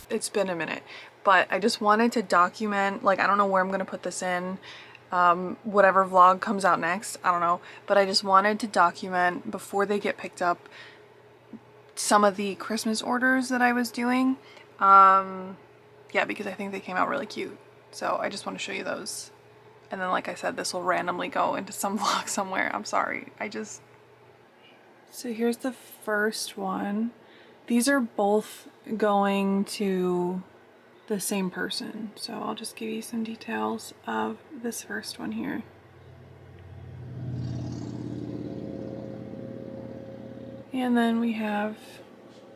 It's been a minute, but I just wanted to document, like, I don't know where I'm gonna put this in, whatever vlog comes out next, I don't know, but I just wanted to document before they get picked up some of the Christmas orders that I was doing. Yeah, because I think they came out really cute. So I just want to show you those. And then, like I said, this will randomly go into some vlog somewhere. I'm sorry. So here's the first one. These are both going to the same person. So I'll just give you some details of this first one here. And then we have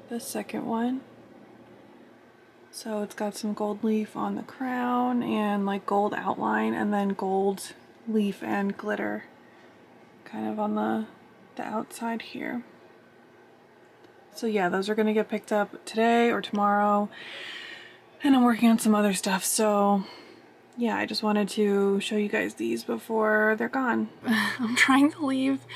the second one. So it's got some gold leaf on the crown and like gold outline, and then gold leaf and glitter kind of on the outside here. So yeah, those are gonna get picked up today or tomorrow, and I'm working on some other stuff. So yeah, I just wanted to show you guys these before they're gone. I'm trying to leave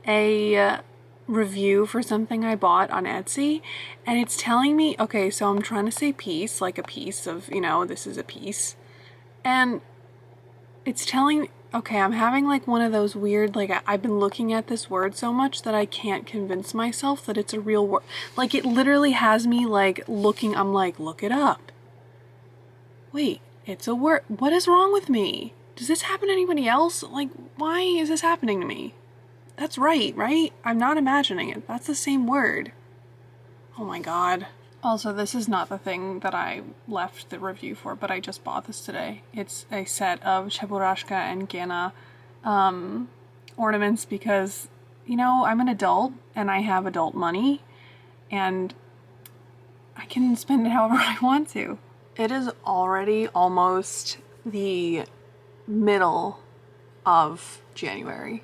a review for something I bought on Etsy, and it's telling me, okay, so I'm trying to say piece, like a piece of, you know, this is a piece, and it's telling me, okay, I'm having like one of those weird, like, I've been looking at this word so much that I can't convince myself that it's a real word. Like, it literally has me like looking, I'm like, look it up. Wait, it's a word. What is wrong with me? Does this happen to anybody else? Like, why is this happening to me? That's right? I'm not imagining it. That's the same word. Oh my god. Also, this is not the thing that I left the review for, but I just bought this today. It's a set of Cheburashka and Gana ornaments because, you know, I'm an adult and I have adult money and I can spend it however I want to. It is already almost the middle of January.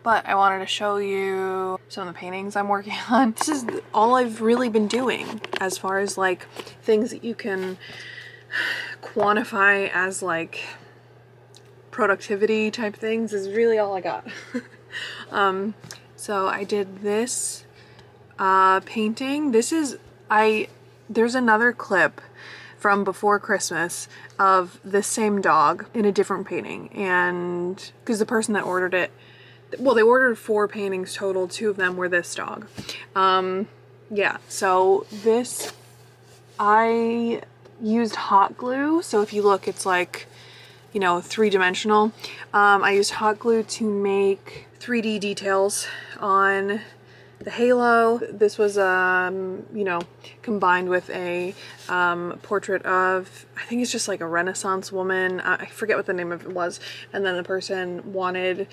But I wanted to show you some of the paintings I'm working on. This is all I've really been doing as far as like things that you can quantify as like productivity type things is really all I got. So I did this painting. There's another clip from before Christmas of the same dog in a different painting, and because the person that ordered it, well, they ordered 4 paintings total, 2 of them were this dog. Yeah, so this, I used hot glue, so if you look, it's like, you know, 3-dimensional. I used hot glue to make 3D details on the halo. This was, you know, combined with a portrait of, I think it's just like a Renaissance woman. I forget what the name of it was. And then the person wanted,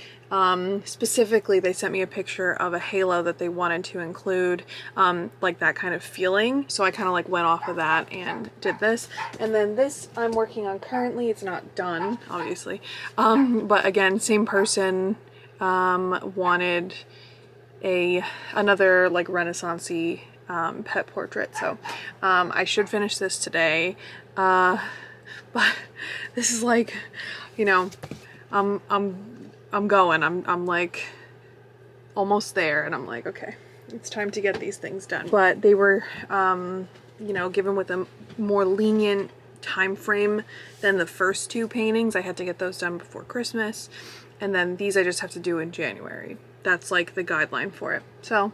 specifically, they sent me a picture of a halo that they wanted to include, like that kind of feeling. So I kind of like went off of that and did this. And then this I'm working on currently. It's not done, obviously. But again, same person wanted another like Renaissance-y pet portrait, so I should finish this today, but this is like, you know, I'm going, I'm like almost there, and I'm like, okay, it's time to get these things done. But they were you know, given with a more lenient time frame than the first 2 paintings. I had to get those done before Christmas, and then these I just have to do in January. That's like the guideline for it. So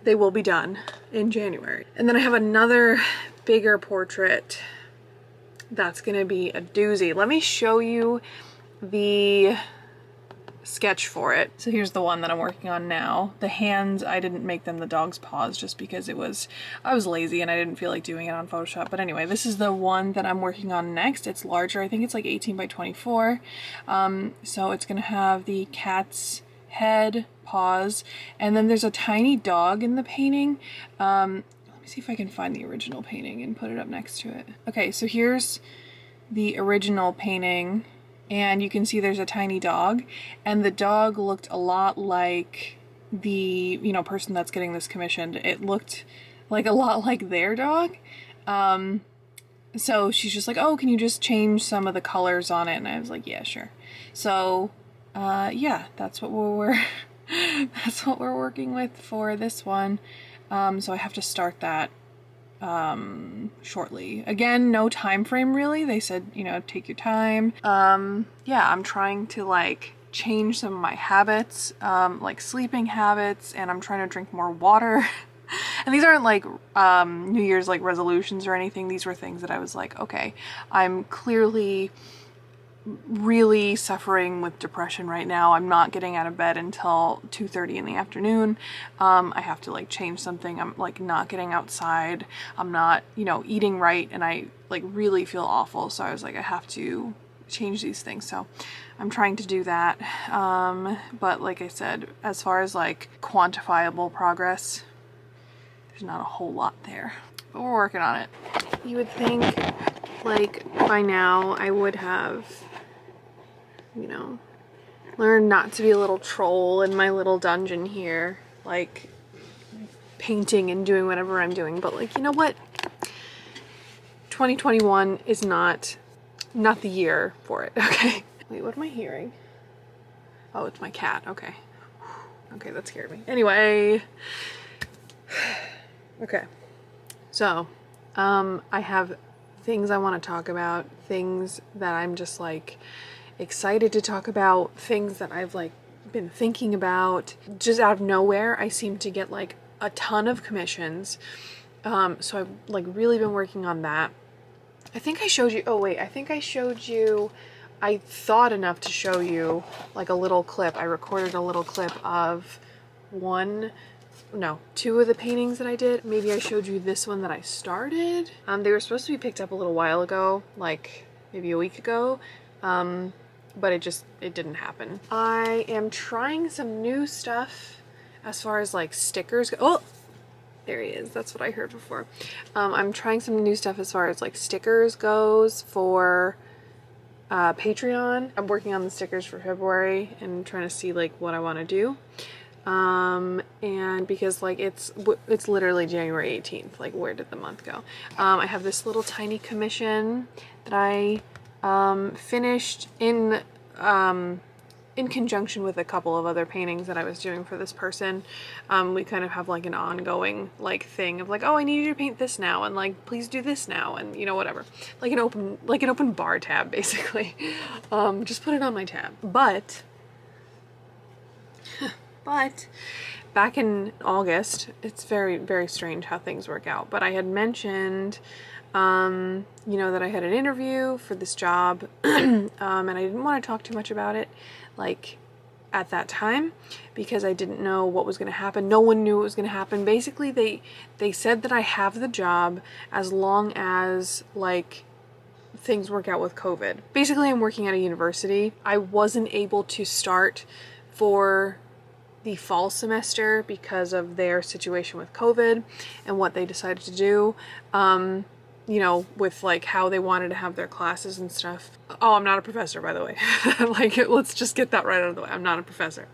they will be done in January. And then I have another bigger portrait that's gonna be a doozy. Let me show you the sketch for it. So here's the one that I'm working on now. The hands, I didn't make them the dog's paws just because I was lazy and I didn't feel like doing it on Photoshop. But anyway, this is the one that I'm working on next. It's larger. I think it's like 18 by 24. So it's gonna have the cat's head, paws, and then there's a tiny dog in the painting. Let me see if I can find the original painting and put it up next to it. Okay, so here's the original painting. And you can see there's a tiny dog, and the dog looked a lot like the, you know, person that's getting this commissioned. It looked like a lot like their dog. So she's just like, oh, can you just change some of the colors on it? And I was like, yeah, sure. So yeah, that's what we're That's what we're working with for this one. So I have to start that shortly. Again, no time frame really. They said, you know, take your time. Yeah, I'm trying to like change some of my habits, like sleeping habits, and I'm trying to drink more water. And these aren't like New Year's like resolutions or anything. These were things that I was like, okay, I'm clearly really suffering with depression right now. I'm not getting out of bed until 2:30 in the afternoon. I have to like change something. I'm like not getting outside. I'm not, you know, eating right, and I like really feel awful. So I was like, I have to change these things. So I'm trying to do that. But like I said, as far as like quantifiable progress, there's not a whole lot there, but we're working on it. You would think like by now I would have, you know, learned not to be a little troll in my little dungeon here, like painting and doing whatever I'm doing. But like, you know what? 2021 is not the year for it, okay? Wait, what am I hearing? Oh, it's my cat, okay. Okay, that scared me. Anyway, okay. So, I have things I want to talk about, things that I'm just like excited to talk about, things that I've like been thinking about. Just out of nowhere, I seem to get like a ton of commissions. So I've like really been working on that. I think I showed you, oh wait, I think I showed you, I thought enough to show you like a little clip. I recorded a little clip of two of the paintings that I did. Maybe I showed you this one that I started. They were supposed to be picked up a little while ago, like maybe a week ago, but it didn't happen. I am trying some new stuff as far as like stickers go. Oh, there he is. That's what I heard before. I'm trying some new stuff as far as like stickers goes for Patreon. I'm working on the stickers for February and trying to see like what I want to do. And because like it's literally January 18th, like where did the month go? I have this little tiny commission that I finished in conjunction with a couple of other paintings that I was doing for this person. We kind of have like an ongoing like thing of like, oh, I need you to paint this now, and like please do this now, and you know, whatever, like an open bar tab basically. Just put it on my tab. But back in August, it's very, very strange how things work out, but I had mentioned, you know, that I had an interview for this job, and I didn't want to talk too much about it, like, at that time, because I didn't know what was going to happen. No one knew what was going to happen. Basically, they said that I have the job as long as, like, things work out with COVID. Basically, I'm working at a university. I wasn't able to start for the fall semester because of their situation with COVID and what they decided to do, you know, with like how they wanted to have their classes and stuff. Oh, I'm not a professor, by the way. Like, let's just get that right out of the way. I'm not a professor.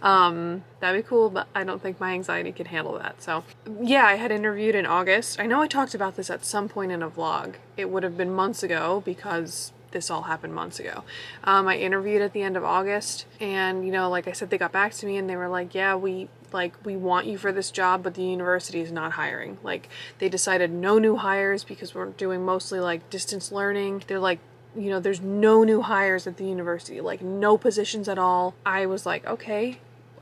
That'd be cool, but I don't think my anxiety could handle that. So yeah, I had interviewed in August. I know I talked about this at some point in a vlog. It would have been months ago because this all happened months ago. I interviewed at the end of August, and you know, like I said, they got back to me and they were like, yeah, we want you for this job, but the university is not hiring. Like, they decided no new hires because we're doing mostly like distance learning. They're like, you know, there's no new hires at the university, like no positions at all. I was like, okay,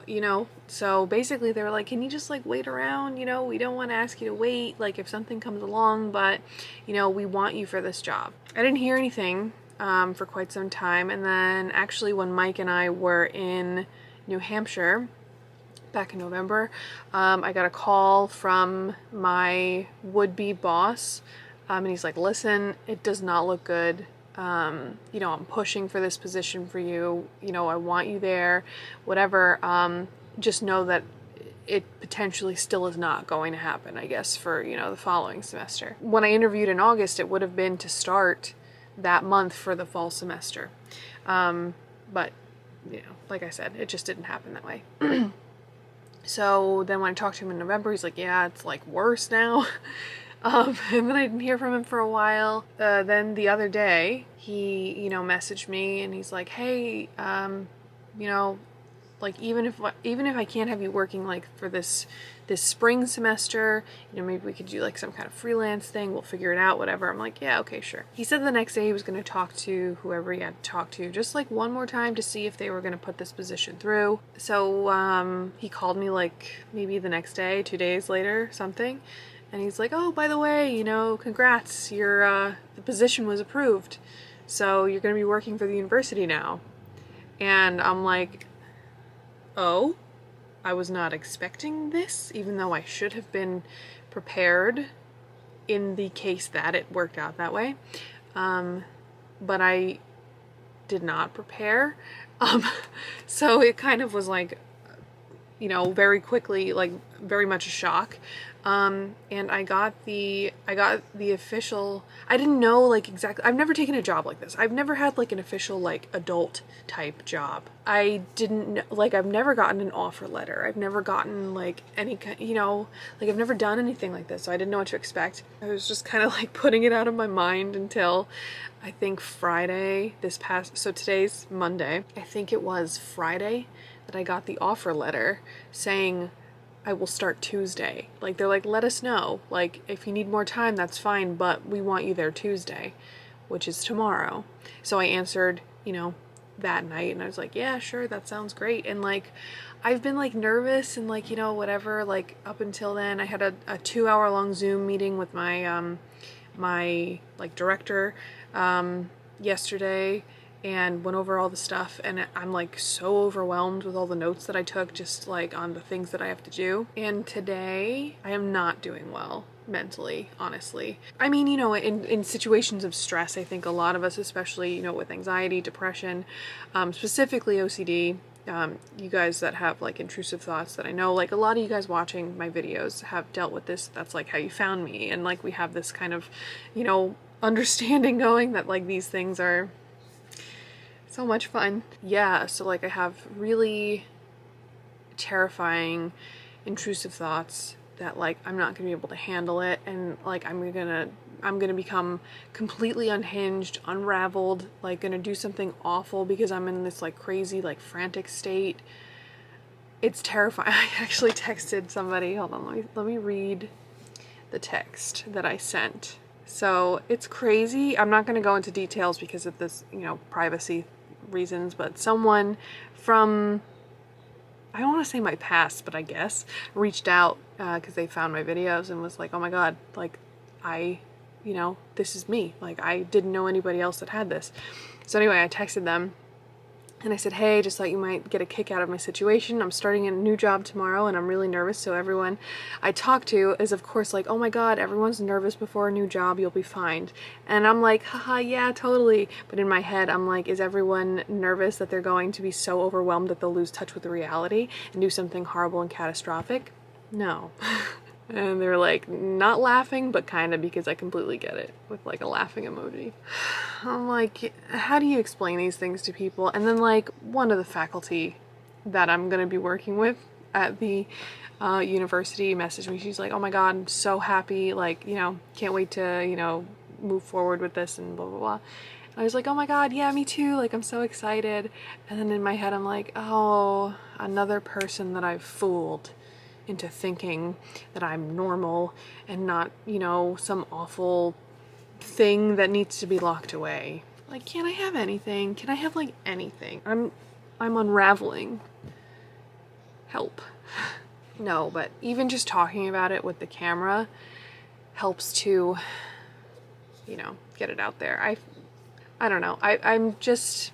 you know, so basically they were like, can you just like wait around, you know, we don't want to ask you to wait, like if something comes along, but you know, we want you for this job. I didn't hear anything for quite some time, and then actually when Mike and I were in New Hampshire back in November, I got a call from my would-be boss, and he's like, listen, it does not look good. You know, I'm pushing for this position for you, you know, I want you there, whatever. Just know that it potentially still is not going to happen, I guess, for, you know, the following semester. When I interviewed in August, it would have been to start that month for the fall semester. But, you know, like I said, it just didn't happen that way. So then when I talked to him in November, he's like, yeah, it's like worse now. And then I didn't hear from him for a while. Then the other day, he, you know, messaged me and he's like, hey, you know, Like, even if I can't have you working like for this spring semester, you know, maybe we could do like some kind of freelance thing. We'll figure it out, whatever. I'm like, yeah, okay, sure. He said the next day he was going to talk to whoever he had to talk to, just like one more time to see if they were going to put this position through. So he called me like maybe the next day, 2 days later, something. And he's like, oh, by the way, you know, congrats, the position was approved. So you're going to be working for the university now. And I'm like, oh, I was not expecting this, even though I should have been prepared in the case that it worked out that way. But I did not prepare. So it kind of was like, you know, very quickly, like very much a shock. And I got the official, I didn't know like exactly, I've never taken a job like this. I've never had like an official like adult type job. I didn't like, I've never gotten an offer letter. I've never gotten like any kind, you know, like I've never done anything like this. So I didn't know what to expect. I was just kind of like putting it out of my mind until I think Friday so today's Monday. I think it was Friday that I got the offer letter saying I will start Tuesday. Like, they're like, let us know. Like, if you need more time, that's fine, but we want you there Tuesday, which is tomorrow. So I answered, you know, that night, and I was like, yeah, sure, that sounds great. And like, I've been like nervous and like, you know, whatever, like up until then. I had a 2-hour long Zoom meeting with my my like director yesterday, and went over all the stuff, and I'm like so overwhelmed with all the notes that I took just like on the things that I have to do. And today I am not doing well mentally, honestly. I mean, you know, in situations of stress, I think a lot of us, especially, you know, with anxiety, depression, specifically OCD, you guys that have like intrusive thoughts, that I know like a lot of you guys watching my videos have dealt with this. That's like how you found me, and like we have this kind of, you know, understanding going that like these things are so much fun. Yeah, so like I have really terrifying intrusive thoughts that like I'm not gonna be able to handle it, and like I'm gonna become completely unhinged, unraveled, like gonna do something awful because I'm in this like crazy like frantic state. It's terrifying. I actually texted somebody, hold on, let me read the text that I sent. So it's crazy. I'm not gonna go into details because of this, you know, privacy reasons, but someone from, I don't want to say my past, but I guess, reached out because they found my videos and was like, oh my god, like you know, this is me. Like I didn't know anybody else that had this. So anyway, I texted them and I said, hey, just thought you might get a kick out of my situation. I'm starting a new job tomorrow and I'm really nervous. So everyone I talk to is of course like, oh my god, everyone's nervous before a new job, you'll be fine. And I'm like, haha, yeah, totally. But in my head, I'm like, is everyone nervous that they're going to be so overwhelmed that they'll lose touch with the reality and do something horrible and catastrophic? No. And they're like, not laughing, but kind of, because I completely get it, with like a laughing emoji. I'm like, how do you explain these things to people? And then like one of the faculty that I'm gonna be working with at the university messaged me. She's like, oh my god, I'm so happy, like, you know, can't wait to, you know, move forward with this and blah blah blah. And I was like, oh my god, yeah, me too, like I'm so excited. And then in my head I'm like, oh, another person that I've fooled into thinking that I'm normal and not, you know, some awful thing that needs to be locked away. Like, can't I have anything? Can I have like anything? I'm unraveling. Help. No, but even just talking about it with the camera helps to, you know, get it out there. I don't know. I'm just,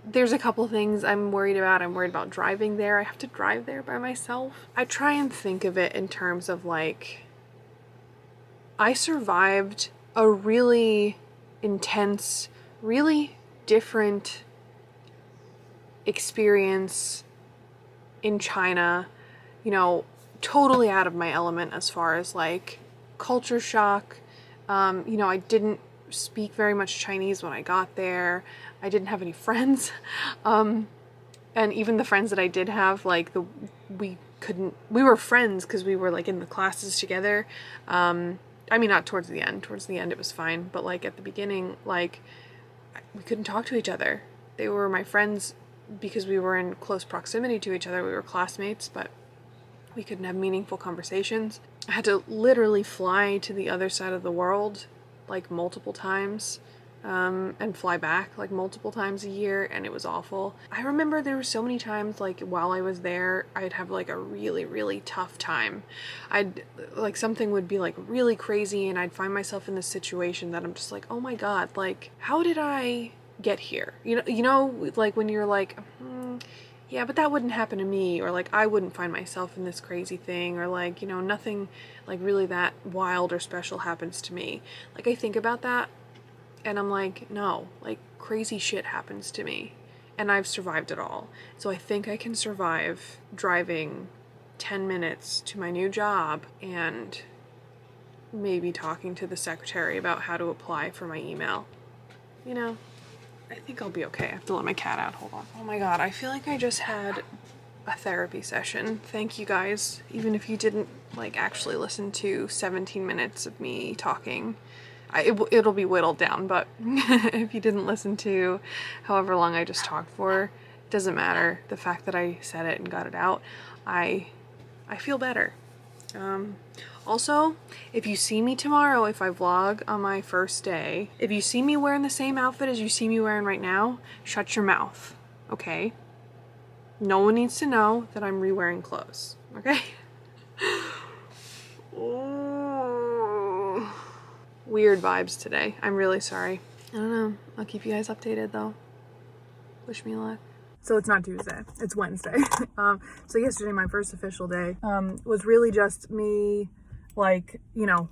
there's a couple things I'm worried about. I'm worried about driving there. I have to drive there by myself. I try and think of it in terms of like, I survived a really intense, really different experience in China, you know, totally out of my element as far as like culture shock. You know, I didn't speak very much Chinese when I got there. I didn't have any friends. And even the friends that I did have, like we were friends because we were like in the classes together. I mean, not towards the end. Towards the end it was fine, but like at the beginning, like we couldn't talk to each other. They were my friends because we were in close proximity to each other. We were classmates, but we couldn't have meaningful conversations. I had to literally fly to the other side of the world like multiple times, and fly back like multiple times a year, and it was awful. I remember there were so many times like while I was there, I'd have like a really, really tough time. I'd like something would be like really crazy, and I'd find myself in this situation that I'm just like, oh my God, like how did I get here? You know, like when you're like, yeah, but that wouldn't happen to me, or like I wouldn't find myself in this crazy thing, or like, you know, nothing like really that wild or special happens to me. Like I think about that and I'm like, no, like crazy shit happens to me and I've survived it all. So I think I can survive driving 10 minutes to my new job and maybe talking to the secretary about how to apply for my email. You know, I think I'll be okay. I have to let my cat out. Hold on. Oh my God, I feel like I just had a therapy session. Thank you guys. Even if you didn't like actually listen to 17 minutes of me talking, it'll be whittled down, but if you didn't listen to however long I just talked for, it doesn't matter. The fact that I said it and got it out, I feel better. Also, if you see me tomorrow, if I vlog on my first day, if you see me wearing the same outfit as you see me wearing right now, shut your mouth, okay? No one needs to know that I'm re-wearing clothes, okay? Oh. Weird vibes today. I'm really sorry. I don't know. I'll keep you guys updated though. Wish me luck. So it's not Tuesday, it's Wednesday. So yesterday, my first official day, was really just me, like, you know,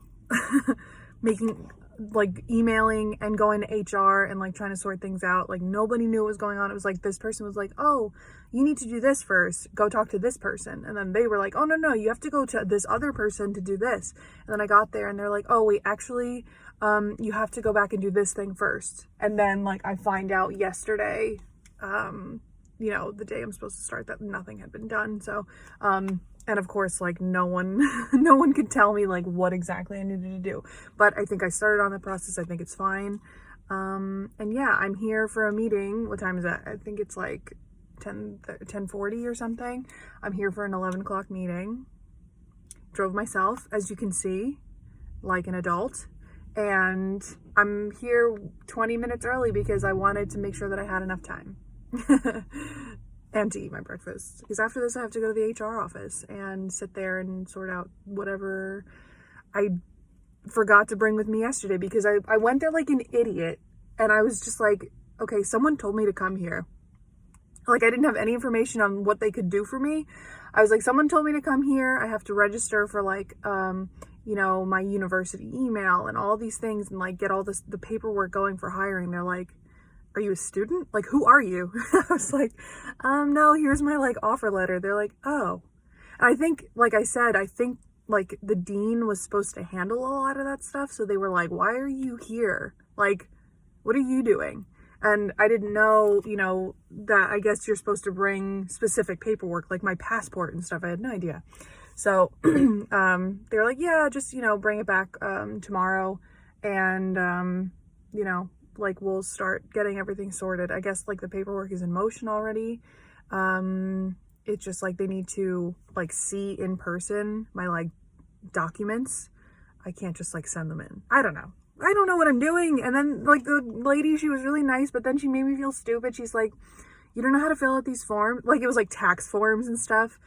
emailing and going to HR and like trying to sort things out. Like nobody knew what was going on. It was like, this person was like, oh, you need to do this first. Go talk to this person. And then they were like, oh, no, you have to go to this other person to do this. And then I got there and they're like, oh, wait, actually, you have to go back and do this thing first. And then like I find out yesterday, you know, the day I'm supposed to start, that nothing had been done. So, and of course, like no one could tell me like what exactly I needed to do, but I think I started on the process. I think it's fine. And yeah, I'm here for a meeting. What time is that? I think it's like 10:40 or something. I'm here for an 11 o'clock meeting. Drove myself, as you can see, like an adult. And I'm here 20 minutes early because I wanted to make sure that I had enough time. And to eat my breakfast, because after this I have to go to the HR office and sit there and sort out whatever I forgot to bring with me yesterday, because I went there like an idiot and I was just like, okay, someone told me to come here. Like I didn't have any information on what they could do for me. I was like, someone told me to come here. I have to register for like, you know, my university email and all these things and like get all the paperwork going for hiring. They're like, are you a student? Like, who are you? I was like, no, here's my like offer letter. They're like, oh. And I think, like I said, I think like the dean was supposed to handle a lot of that stuff. So they were like, why are you here? Like, what are you doing? And I didn't know, you know, that I guess you're supposed to bring specific paperwork, like my passport and stuff. I had no idea. So, they were like, yeah, just, you know, bring it back, tomorrow. And, you know, like we'll start getting everything sorted. I guess like the paperwork is in motion already. It's just like they need to like see in person my like documents. I can't just like send them in. I don't know what I'm doing. And then like the lady, she was really nice, but then she made me feel stupid. She's like, you don't know how to fill out these forms. Like it was like tax forms and stuff.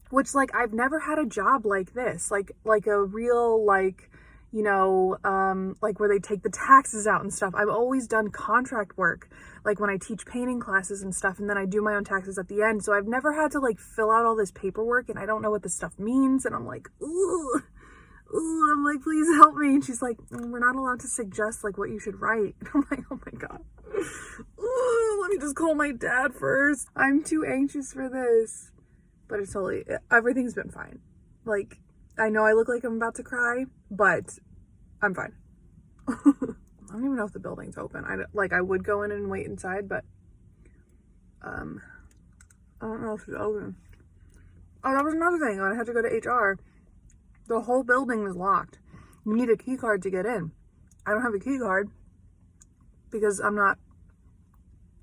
Which like I've never had a job like this, like a real like, you know, like where they take the taxes out and stuff. I've always done contract work, like when I teach painting classes and stuff, and then I do my own taxes at the end. So I've never had to like fill out all this paperwork, and I don't know what this stuff means. And I'm like, ooh, I'm like, please help me. And she's like, we're not allowed to suggest like what you should write. And I'm like, oh my God. Ooh, let me just call my dad first. I'm too anxious for this. But it's totally, everything's been fine. Like, I know I look like I'm about to cry, but I'm fine. I don't even know if the building's open. I would go in and wait inside, but I don't know if it's open. Oh, that was another thing. I had to go to HR. The whole building was locked. You need a key card to get in. I don't have a key card because I'm not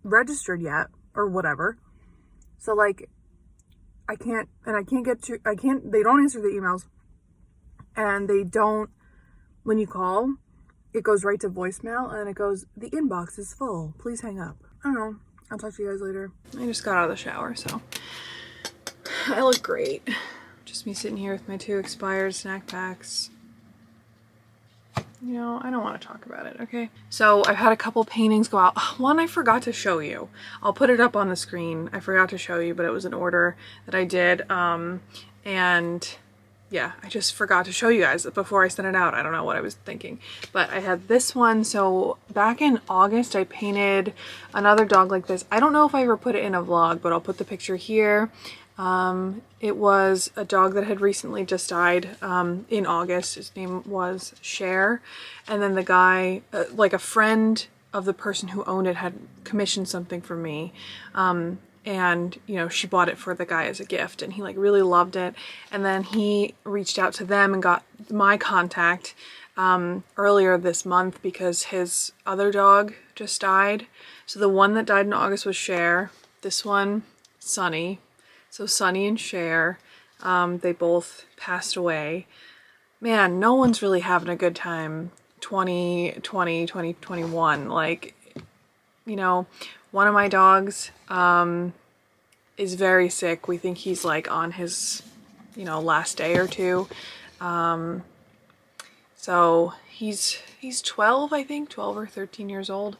registered yet. or whatever. So like, they don't answer the emails, and they don't, when you call, it goes right to voicemail, and it goes, the inbox is full, please hang up. I don't know. I'll talk to you guys later. I just got out of the shower, so I look great. Just me sitting here with my 2 expired snack packs. You know, I don't want to talk about it, okay? So I've had a couple paintings go out. One I forgot to show you. I'll put it up on the screen. I forgot to show you, but it was an order that I did. And yeah, I just forgot to show you guys before I sent it out. I don't know what I was thinking. But I had this one. So back in August, I painted another dog like this. I don't know if I ever put it in a vlog, but I'll put the picture here. It was a dog that had recently just died in August. His name was Cher. And then the guy, like a friend of the person who owned it, had commissioned something for me. And, you know, she bought it for the guy as a gift, and he like really loved it. And then he reached out to them and got my contact earlier this month because his other dog just died. So the one that died in August was Cher. This one, Sunny. So Sunny and Cher, they both passed away. Man, no one's really having a good time 2020, 2021. Like, you know, one of my dogs is very sick. We think he's like on his, you know, last day or two. So he's 12, I think, 12 or 13 years old,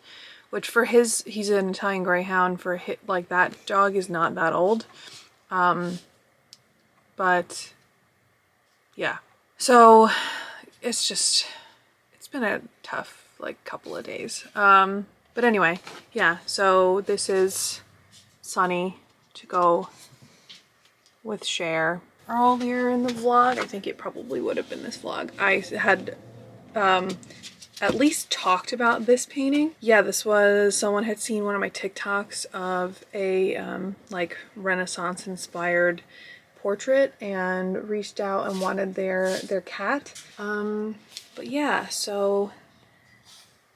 which for he's an Italian Greyhound. For like that dog is not that old. But yeah, so it's been a tough like couple of days. But anyway, yeah, so this is Sunny to go with Cher. Earlier in the vlog, I think it probably would have been this vlog, I had at least talked about this painting. Yeah, this was, someone had seen one of my TikToks of a like Renaissance inspired portrait and reached out and wanted their cat. But yeah, so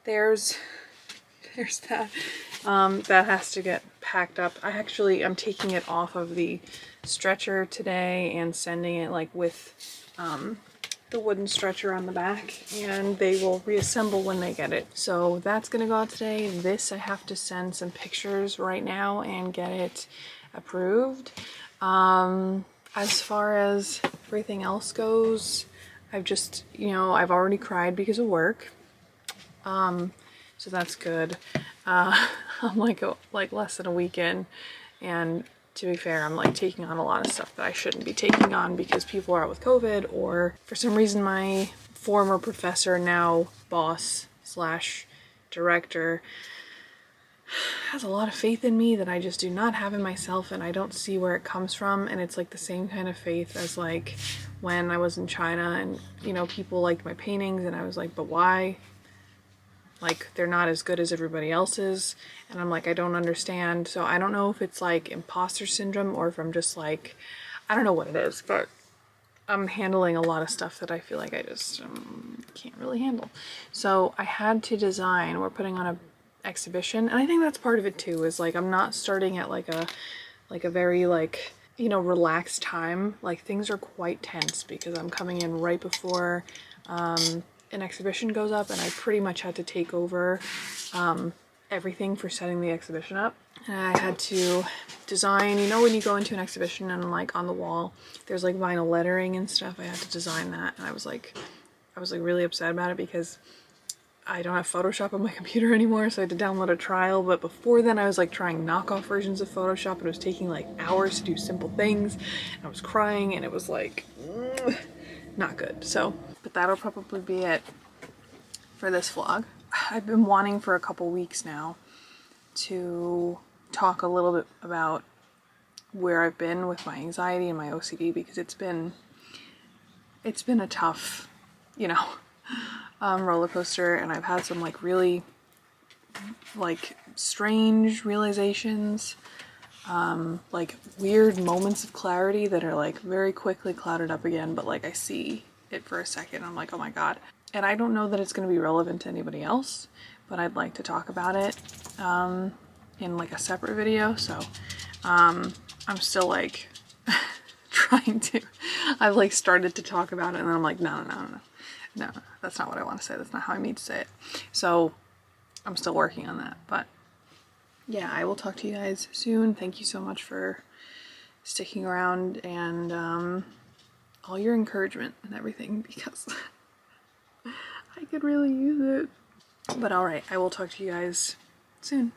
there's that. That has to get packed up. I'm taking it off of the stretcher today and sending it like with the wooden stretcher on the back, and they will reassemble when they get it. So that's gonna go out today. This I have to send some pictures right now and get it approved. As far as everything else goes, I've just, you know, I've already cried because of work. So that's good. I'm like less than a week in, and to be fair, I'm like taking on a lot of stuff that I shouldn't be taking on because people are out with COVID, or for some reason my former professor, now boss slash director, has a lot of faith in me that I just do not have in myself, and I don't see where it comes from. And it's like the same kind of faith as like when I was in China and, you know, people liked my paintings and I was like, but why? Like, they're not as good as everybody else's. And I'm like, I don't understand. So I don't know if it's like imposter syndrome or if I'm just like, I don't know what it is, but I'm handling a lot of stuff that I feel like I just can't really handle. So I had to design, we're putting on a exhibition, and I think that's part of it too, is like I'm not starting at like a very like, you know, relaxed time. Like things are quite tense because I'm coming in right before an exhibition goes up, and I pretty much had to take over everything for setting the exhibition up. And I had to design, you know, when you go into an exhibition and like on the wall there's like vinyl lettering and stuff, I had to design that, and I was like really upset about it because I don't have Photoshop on my computer anymore, so I had to download a trial. But before then I was like trying knockoff versions of Photoshop, and it was taking like hours to do simple things, and I was crying, and it was like not good. So, but that'll probably be it for this vlog. I've been wanting for a couple weeks now to talk a little bit about where I've been with my anxiety and my OCD, because it's been a tough, you know, roller coaster, and I've had some like really like strange realizations, like weird moments of clarity that are like very quickly clouded up again, but like I see it for a second, I'm like, oh my god. And I don't know that it's going to be relevant to anybody else, but I'd like to talk about it. in like a separate video. So I'm still like trying to, I've like started to talk about it and then I'm like, no, that's not what I want to say. That's not how I mean to say it. So I'm still working on that, but yeah, I will talk to you guys soon. Thank you so much for sticking around and all your encouragement and everything, because I could really use it. But all right, I will talk to you guys soon.